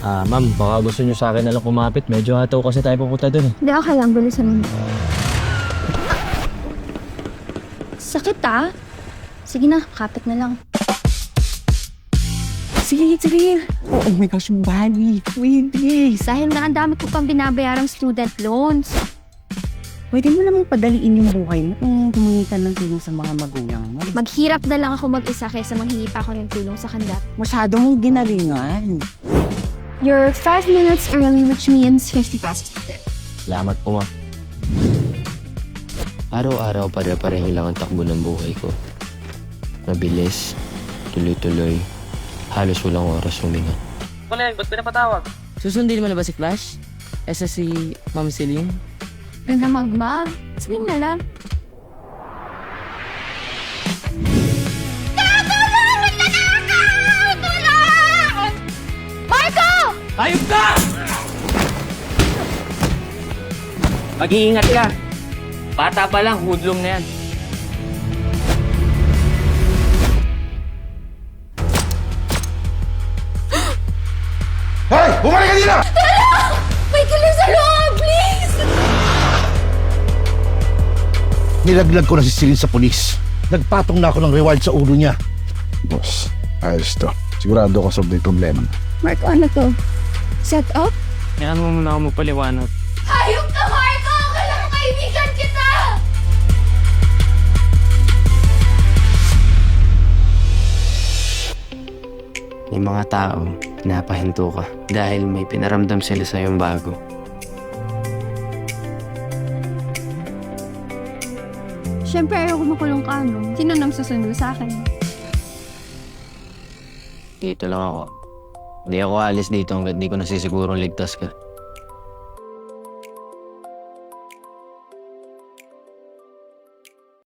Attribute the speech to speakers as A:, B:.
A: Ma'am, baka gusto nyo sa akin na lang kumapit. Medyo hataw kasi tayo pupunta dun eh.
B: Hindi, okay lang. Bilisan mo. Sakit ah. Sige na, kapit na lang.
C: Sige. Oh my gosh, Bali. Please.
B: Dahil na ang dami ko pang binabayarang student loans.
C: Pwede mo namang padaliin yung buhay mo kung humingi ka ng tulong sa mga magulang mo.
B: Maghirap na lang ako mag-isa kaysa manghingi pa ako ng tulong sa kanila.
C: Masyado mong ginalingan.
B: You're 5 minutes early, which means 50 pesos a tip.
A: Salamat po, ma'am.
D: Araw-araw pare-pareho lang ang takbo ng buhay ko. Mabilis, tuloy-tuloy, halos walang oras huminga.
E: Kulen, ba't pinapatawag?
F: Susundin mo na ba si Flash? Esa si Ma'am Celine?
B: Ganda magma. Sige na lang. Marco!
E: Ayop ka! Mag-iingat ka. Bata pa lang, hudlong na yan.
G: Hoy! Bumalik ka dito!
B: May kilim sa loob, please!
G: Nilaglag ko na si Celine sa pulis. Nagpatong na ako ng reward sa ulo niya.
H: Boss, ayos to. Sigurado ako solve na yung problema.
B: Marco, ano to? Set up?
E: Kailan mo muna ako magpaliwanag.
B: Hayop ka, Marco! Akala ko kaibigan kita!
D: May mga tao, napahinto ka dahil may pinaramdam sila sa iyong bago.
B: Siyempre, ayaw ko makulong ka, no? Sino nang susunod sa akin?
D: Dito lang ako. Hindi ako alis dito hanggat di ko nasisigurong ligtas ka.